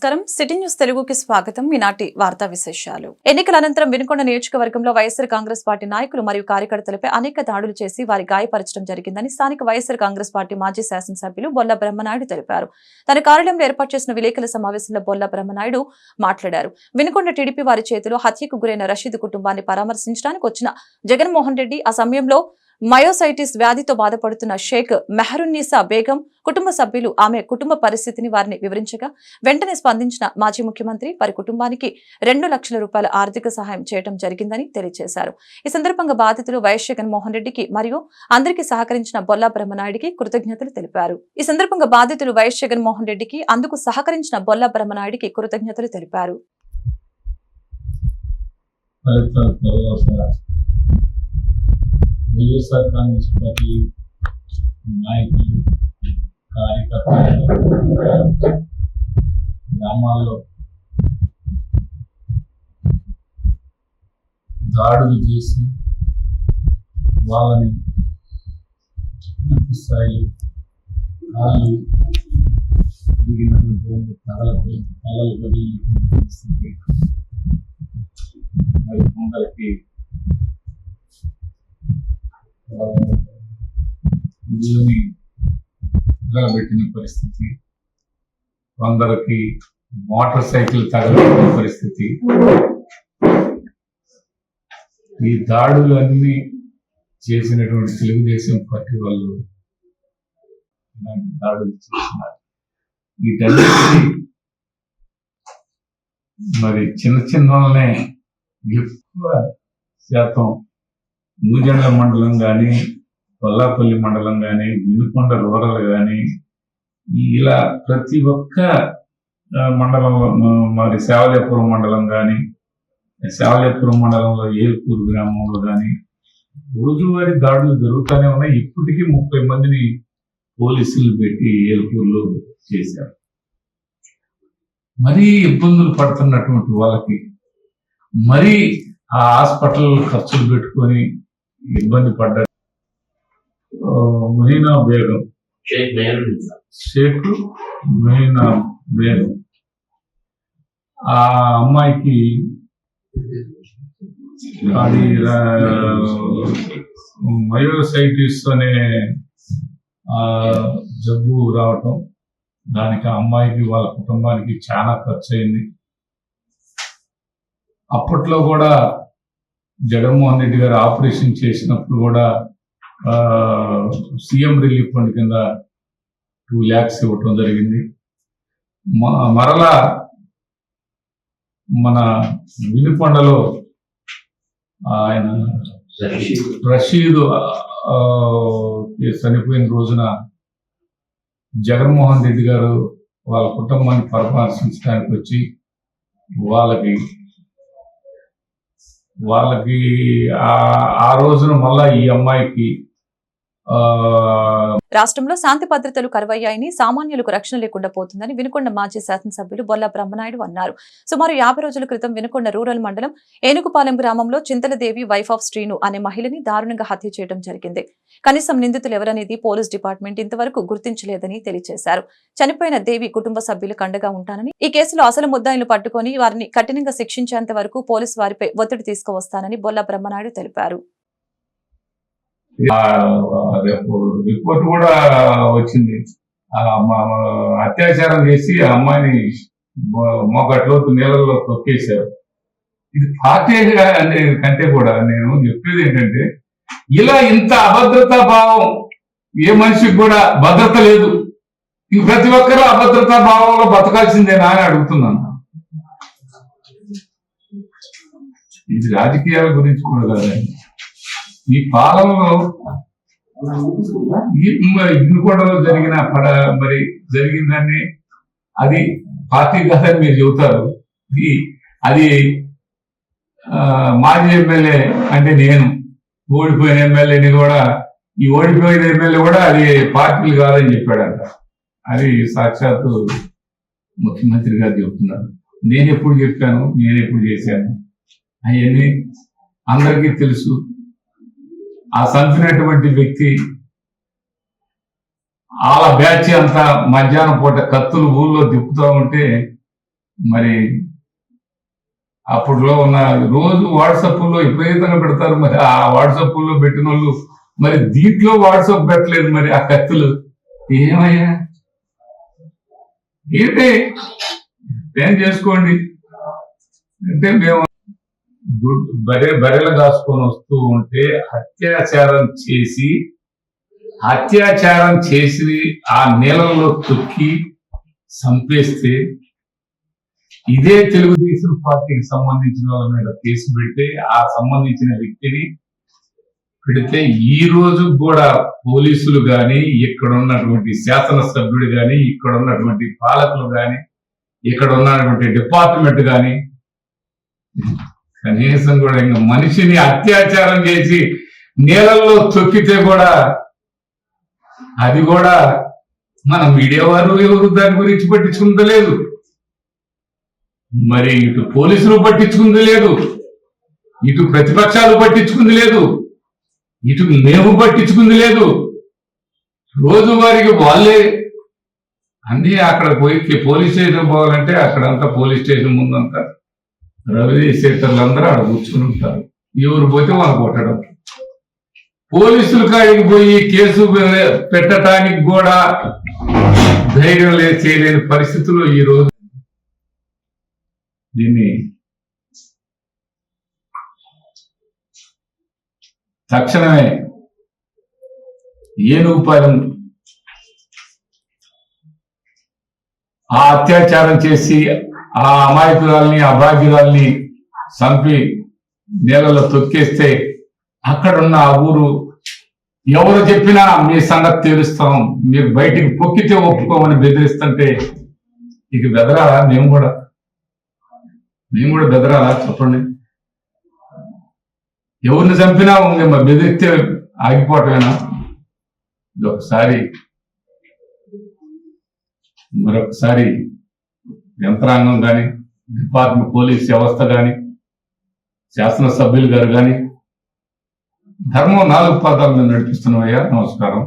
నమస్కారం. City news తెలుగుకి స్వాగతం. ఈనాటి వార్తా విశేషాలు. ఎన్నికల అనంతరం వినుకొండ నియోజకవర్గంలో వైఎస్ఆర్ కాంగ్రెస్ పార్టీ నాయకులు మరియు కార్యకర్తలపై అనేక దాడులు చేసి వారి గాయపరచడం జరిగిందని స్థానిక వైఎస్ఆర్ కాంగ్రెస్ పార్టీ మాజీ శాసనసభ్యులు బొల్ల బ్రహ్మనాయుడు తెలిపారు. తన కార్యాలయంలో ఏర్పాటు చేసిన విలేకరుల సమావేశంలో బొల్ల బ్రహ్మనాయుడు మాట్లాడారు. వినుకొండ టీడీపీ వారి చేతిలో హత్యకు గురైన రషీద్ కుటుంబాన్ని పరామర్శించడానికి వచ్చిన జగన్మోహన్ రెడ్డి ఆ సమయంలో మయోసైటిస్ వ్యాధితో బాధపడుతున్న షేక్ మెహరున్నీసా బేగం కుటుంబ సభ్యులు ఆమె కుటుంబ పరిస్థితిని వారిని వివరించగా వెంటనే స్పందించిన మాజీ ముఖ్యమంత్రి వారి కుటుంబానికి 2 లక్షల రూపాయల ఆర్థిక సహాయం చేయడం జరిగిందని తెలియజేశారు. ఈ సందర్భంగా బాధితులు వైఎస్ జగన్మోహన్ రెడ్డికి మరియు అందరికీ సహకరించిన బొల్ల బ్రహ్మనాయుడికి కృతజ్ఞతలు తెలిపారు. ఈ సందర్భంగా బాధితులు వైఎస్ జగన్మోహన్ రెడ్డికి అందుకు సహకరించిన బొల్ల బ్రహ్మనాయుడికి కృతజ్ఞతలు తెలిపారు. వైఎస్ఆర్ కాంగ్రెస్ పార్టీ నాయకులు కార్యకర్తలు గ్రామాల్లో దాడులు చేసి వాళ్ళని పూర్తి స్థాయిలో కాళ్ళు దిగినటువంటి కళలు పడినటువంటి పరిస్థితి మరి కొందరికి ఇల్లుని తగలబెట్టిన పరిస్థితి, కొందరికి మోటార్ సైకిల్ తగలబెట్టిన పరిస్థితి. ఈ దాడులన్నీ చేసినటువంటి తెలుగుదేశం పార్టీ వాళ్ళు ఇలాంటి దాడులు చేస్తున్నారు. వీటన్నిటికీ మరి చిన్న వాళ్ళనే ఎక్కువ శాతం నూజెండ్ల మండలం కానీ, కొల్లాపల్లి మండలం కానీ, వినుకొండ రూరల్ కానీ, ఇలా ప్రతి ఒక్క మండలంలో మరి శావలేపురం మండలం కానీ, శావలేపురం మండలంలో ఏల్పూరు గ్రామంలో కానీ రోజువారీ దాడులు జరుగుతూనే ఉన్నాయి. ఇప్పటికీ 30 మందిని పోలీసులు పెట్టి ఏల్పూర్లో చేశారు. మరీ ఇబ్బందులు పడుతున్నటువంటి వాళ్ళకి మరీ ఆ హాస్పిటల్ ఖర్చులు పెట్టుకొని ఇబ్బంది పడ్డారు. మహీనా బేగం, షేక్ మహీనా బేగం, ఆ అమ్మాయికి అది మయోసైటిస్ అనే జబ్బు రావటం, దానికి ఆ అమ్మాయికి వాళ్ళ కుటుంబానికి చాలా ఖర్చు అయింది. అప్పట్లో కూడా జగన్మోహన్ రెడ్డి గారు ఆపరేషన్ చేసినప్పుడు కూడా సీఎం రిలీఫ్ ఫండ్ కింద 2 lakhs ఇవ్వటం జరిగింది. మరలా మన వినుకొండలో ఆయన రషీద్ చనిపోయిన రోజున జగన్మోహన్ రెడ్డి గారు వాళ్ళ కుటుంబాన్ని పరామర్శించడానికి వచ్చి వాళ్ళకి ఆ రోజున మళ్ళా ఈ అమ్మాయికి రాష్ట్రంలో శాంతి భద్రతలు కరువయ్యాయని, సామాన్యులకు రక్షణ లేకుండా పోతుందని వినుకొండ మాజీ శాసనసభ్యులు బొల్ల బ్రహ్మనాయుడు అన్నారు. సుమారు 50 రోజుల క్రితం వినుకొండ రూరల్ మండలం ఏనుగుపాలెం గ్రామంలో చింతలదేవి వైఫ్ ఆఫ్ శ్రీను అనే మహిళని దారుణంగా హత్య చేయడం జరిగింది. కనీసం నిందితులు ఎవరనేది పోలీస్ డిపార్ట్మెంట్ ఇంతవరకు గుర్తించలేదని తెలియజేశారు. చనిపోయిన దేవి కుటుంబ సభ్యులకు అండగా ఉంటానని, ఈ కేసులో అసలు ముద్దాయిలను పట్టుకుని వారిని కఠినంగా శిక్షించేంత వరకు పోలీసు వారిపై ఒత్తిడి తీసుకువస్తానని బొల్ల బ్రహ్మనాయుడు తెలిపారు. రిపోర్ట్ కూడా వచ్చింది. అత్యాచారం చేసి ఆ అమ్మాయిని మోకట్లోకి నీళ్ళలో తొక్కేశారు. ఇది పార్టీ కంటే కూడా నేను చెప్పేది ఏంటంటే, ఇలా ఇంత అభద్రతా భావం ఏ మనిషికి కూడా భద్రత లేదు. ఇంక ప్రతి ఒక్కరూ అభద్రతా భావంలో బతకాల్సిందేనా అని అడుగుతున్నాను. ఇది రాజకీయాల గురించి కూడా కాదండి. ఈ పాలనలో వినుకొండలో జరిగిందని అది పార్టీ కాదని మీరు చెబుతారు. అది మాజీ ఎమ్మెల్యే అంటే నేను ఓడిపోయిన ఎమ్మెల్యేని కూడా, ఈ ఓడిపోయిన ఎమ్మెల్యే కూడా అది పార్టీలు కాదని చెప్పాడంట. అది సాక్షాత్తు ముఖ్యమంత్రి గారు చెప్తున్నారు. నేను ఎప్పుడు చెప్పాను, నేను ఎప్పుడు చేశాను అవన్నీ అందరికీ తెలుసు. ఆ చంపినటువంటి వ్యక్తి వాళ్ళ బ్యాచ్ అంతా మధ్యాహ్నం పూట కత్తులు ఊళ్ళో తిప్పుతూ ఉంటే మరి అప్పట్లో ఉన్న రోజు వాట్సాప్లో విపరీతంగా పెడతారు. మరి ఆ వాట్సాప్లో పెట్టిన వాళ్ళు మరి దీంట్లో వాట్సాప్ పెట్టలేదు. మరి ఆ కత్తులు ఏమయ్యా ఏంటి ఏం చేసుకోండి అంటే మేము బర్రెలు కాసుకొని వస్తూ ఉంటే అత్యాచారం చేసి ఆ నీళ్ళల్లో తొక్కి చంపేస్తే ఇదే తెలుగుదేశం పార్టీకి సంబంధించిన వాళ్ళ మీద కేసు పెడితే ఆ సంబంధించిన వ్యక్తిని పెడితే ఈ రోజు కూడా పోలీసులు గాని, ఇక్కడ ఉన్నటువంటి శాసనసభ్యుడు గాని, ఇక్కడ ఉన్నటువంటి పాలకులు గాని, ఇక్కడ ఉన్నటువంటి డిపార్ట్మెంట్ గాని కనీసం కూడా ఇంకా మనిషిని అత్యాచారం చేసి నీళ్ళల్లో తొక్కితే కూడా అది కూడా మన మీడియా వారు ఎవరు దాని గురించి పట్టించుకుంది లేదు. మరి ఇటు పోలీసులు పట్టించుకుంది లేదు, ఇటు ప్రతిపక్షాలు పట్టించుకుంది లేదు, ఇటు మేము పట్టించుకుంది లేదు. రోజువారికి వాళ్ళే అన్ని అక్కడ పోయి పోలీస్ స్టేషన్ పోవాలంటే అక్కడంతా పోలీస్ స్టేషన్ ముందంతా రవి శేఖర్లందరూ అక్కడ కూర్చుని ఉంటారు. ఎవరు పోతే వాళ్ళు కొట్టడం. పోలీసులు కాడికి పోయి కేసు పెట్టడానికి కూడా ధైర్యం చేయలేని పరిస్థితుల్లో ఈ రోజు దీన్ని తక్షణమే ఏనుగుపాలెం ఆ అత్యాచారం చేసి ఆ అమాయకురాల్ని అభాగ్యురాల్ని చంపి నేలలో తొక్కేస్తే అక్కడున్న ఆ ఊరు ఎవరు చెప్పినా మీ సంగతి తెలుస్తాం, మీరు బయటికి పొక్కితే ఒప్పుకోమని బెదిరిస్తుంటే ఇక బెదరాలా? మేము కూడా బెదరాలా? చెప్పండి. ఎవరిని చంపినా బెదిరిస్తే ఆగిపోవటమేనా? మరొకసారి యంత్రాంగం కానీ, డిపార్ట్మెంట్ పోలీస్ వ్యవస్థ కానీ, శాసనసభ్యులు గారు కానీ ధర్మం 4 పాదాల మీద నడిపిస్తున్నామయ్యా, నమస్కారం,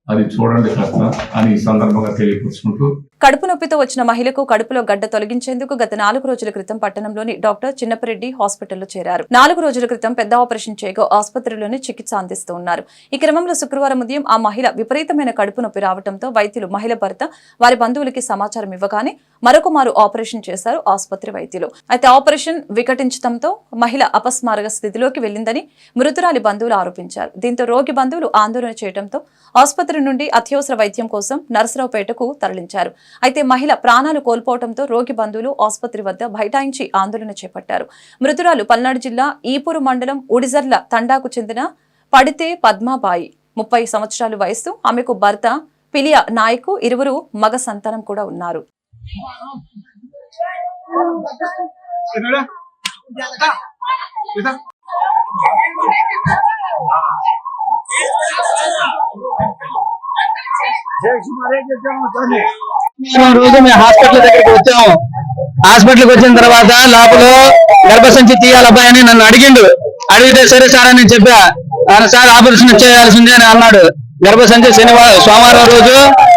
అది చూడండి కాస్త అని ఈ సందర్భంగా తెలియపరుచుకుంటూ. కడుపు నొప్పితో వచ్చిన మహిళకు కడుపులో గడ్డ తొలగించేందుకు గత 4 రోజుల క్రితం పట్టణంలోని డాక్టర్ చిన్నపరెడ్డి హాస్పిటల్లో చేరారు. 4 రోజుల క్రితం పెద్ద ఆపరేషన్ చేయగా ఆసుపత్రిలోనే చికిత్స అందిస్తూ ఉన్నారు. ఈ క్రమంలో శుక్రవారం ఉదయం ఆ మహిళ విపరీతమైన కడుపు నొప్పి రావడంతో వైద్యులు మహిళ భర్త వారి బంధువులకి సమాచారం ఇవ్వగానే మరొకమారు ఆపరేషన్ చేశారు ఆసుపత్రి వైద్యులు. అయితే ఆపరేషన్ వికటించడంతో మహిళ అపస్మారక స్థితిలోకి వెళ్లిందని మృతురాలి బంధువులు ఆరోపించారు. దీంతో రోగి బంధువులు ఆందోళన చేయడంతో ఆసుపత్రి నుండి అత్యవసర వైద్యం కోసం నరసరావుపేటకు తరలించారు. అయితే మహిళ ప్రాణాలు కోల్పోవడంతో రోగి బంధువులు ఆసుపత్రి వద్ద బైఠాయించి ఆందోళన చేపట్టారు. మృతురాలు పల్నాడు జిల్లా ఈపూరు మండలం ఉడిజర్ల తండాకు చెందిన పడితే పద్మాబాయి, 30 సంవత్సరాల వయస్సు. ఆమెకు భర్త పిలియా నాయకు, 2 మగ సంతానం కూడా ఉన్నారు. రోజు మేము హాస్పిటల్ దగ్గరికి వచ్చాము. హాస్పిటల్కి వచ్చిన తర్వాత లోపల గర్భసంచి తీయాలి అబ్బాయి అని నన్ను అడిగిండు. అడిగితే సరే సార్ అని చెప్పా. సార్ ఆపరేషన్ చేయాల్సిందే అని అన్నాడు. గర్భసంచి సోమవారం రోజు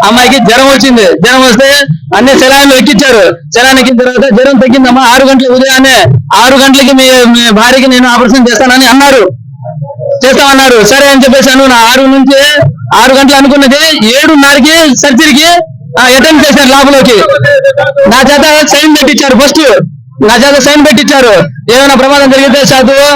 అమ్మాయికి జ్వరం వచ్చింది. జ్వరం వస్తే అన్ని సెలాన్లు ఎక్కించారు. సెలాన్ ఎక్కిన తర్వాత జ్వరం తగ్గిందమ్మా. 6 గంటల ఉదయాన్నే 6 గంటలకి మీ భార్యకి నేను ఆపరేషన్ చేస్తానని చేస్తామన్నారు. సరే అని చెప్పేసాను. నా 6 గంటలు అనుకున్నది 7:30కి సర్జరీకి అటెండ్ చేశారు లోపలికి. నా చేత సైన్ పెట్టించారు. ఫస్ట్ నా చేత సైన్ పెట్టించారు. ఏమైనా ప్రమాదం జరిగితే చదువు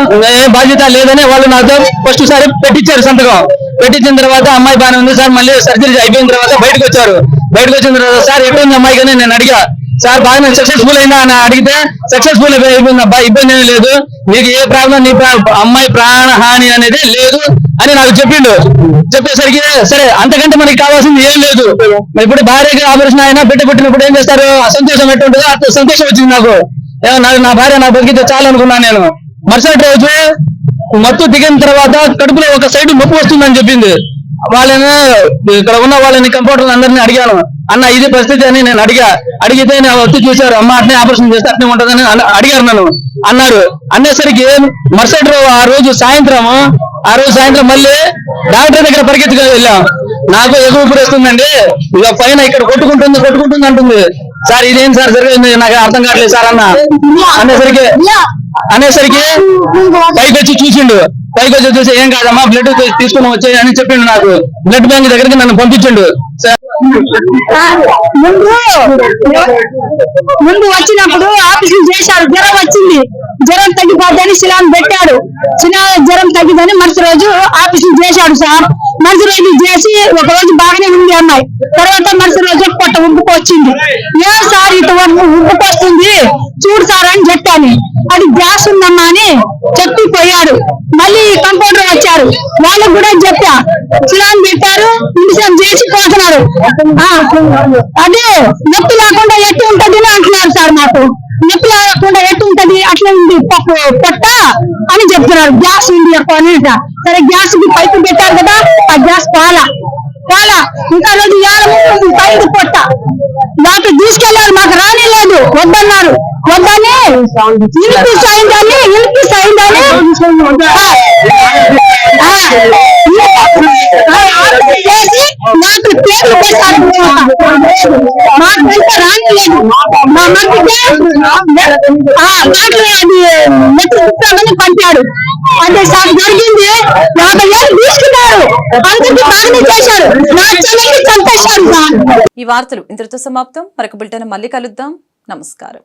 బాధ్యత లేదని వాళ్ళు నాతో ఫస్ట్ సారి పెట్టించారు సంతకం. పెట్టించిన తర్వాత అమ్మాయి బాగానే ఉంది సార్. మళ్ళీ సర్జరీ అయిపోయిన తర్వాత బయటకు వచ్చారు. బయటకు వచ్చిన తర్వాత సార్ ఎక్కడుంది అమ్మాయి కానీ నేను అడిగా. సార్ బాగానే సక్సెస్ఫుల్ అయిందా అని అడిగితే సక్సెస్ఫుల్ అయిపోయింది అబ్బా, ఇబ్బంది ఏమీ లేదు, నీకు ఏ ప్రాబ్లం అమ్మాయి ప్రాణహాని అనేది లేదు అని నాకు చెప్పిండు. చెప్పేసరికి సరే అంతకంటే మనకి కావాల్సింది ఏం లేదు. ఇప్పుడు భార్యకి ఆపరేషన్ అయినా బిడ్డ పుట్టినప్పుడు ఏం చేస్తారు, సంతోషం ఎట్టుంటుందో అంత సంతోషం వచ్చింది నాకు. నా భార్య నా బతికితే చాలు అనుకున్నాను నేను. మరుసటి రోజు మత్తు దిగిన తర్వాత కడుపులో ఒక సైడ్ నొప్పి వస్తుందని చెప్పింది. వాళ్ళని ఇక్కడ ఉన్న వాళ్ళని కంపౌండర్లు అందరినీ అడిగాను. అన్న ఇది పరిస్థితి అని నేను అడిగితే నేను వచ్చి చూశారు. అమ్మ అట్నే ఆపరేషన్ చేస్తే అట్నే ఉంటుందని అడిగారు నన్ను. అన్నారు. అనేసరికి మరుసటి ఆ రోజు సాయంత్రం మళ్ళీ డాక్టర్ దగ్గర పరిగెత్తుకు వెళ్ళాం. నాకు ఎగువ వస్తుందండి, ఇక పైన ఇక్కడ కొట్టుకుంటుంది అంటుంది. సార్ ఇదేం సార్ జరిగింది నాకు అర్థం కావట్లేదు సార్ అనేసరికి పైకి వచ్చి చూసిండు. పైకి వచ్చి చూసి ఏం కాదమ్మా బ్లడ్ తీసుకుని వచ్చాయి అని చెప్పిండు. నాకు బ్లడ్ బ్యాంక్ దగ్గరికి నన్ను పంపించిండు సార్. ముందు వచ్చినప్పుడు ఆపరేషన్ చేశారు, జ్వరం వచ్చింది, జ్వరం తగ్గిపోద్దని శిలాన్ పెట్టాడు. జ్వరం తగ్గిందని మరుసటి రోజు ఆపరేషన్ చేశాడు సార్. మరుసటి రోజు చేసి ఒక రోజు బాగానే ఉంది అమ్మాయి. తర్వాత మరుసటి రోజు పొట్ట ఉబ్బుకు వచ్చింది. ఏం సార్ ఇటు ఉబ్బుకు వస్తుంది చూడు సార్ అని చెప్పాను. అది గ్యాస్ ఉందమ్మా అని చెప్పిపోయాడు. మళ్ళీ కంపౌండర్ వచ్చారు, వాళ్ళకు కూడా చెప్పా. శిలాన్ పెట్టారు, ఇండిషన్ చేసి పోతున్నారు. అదే నొప్పి లేకుండా ఎట్టు ఉంటది అని అంటున్నారు సార్. నాకు నొప్పి లేకుండా ఎట్టు ఉంటది అట్లా ఉంది పొట్ట అని చెప్తున్నారు. గ్యాస్ ఉంది ఎక్కువ అని. సరే గ్యాస్ కి పైపు పెట్టారు కదా, ఆ గ్యాస్ పాలా ఇంకా రోజు పైపు పొట్ట డాక్టర్ తీసుకెళ్లారు. మాకు రాని లేదు, వద్దన్నారు. వద్దని ఇన్క్రీస్ అయిందని చేసి నాకు పేర్లు పెట్టారు. మాకంటే రాని లేదు. మా మట్టికి మాకు అది మెట్టు పంపాడు. అంటే సార్ జరిగింది 50 ఏళ్ళు తీసుకున్నారు. అందరికీ బాగానే చేశారు. నా చెల్లెల్ని చంపేశారు సార్. ఈ వార్తలు ఇంతటితో సమాప్తం. మరొక బులెటిన్ మళ్ళీ కలుద్దాం. నమస్కారం.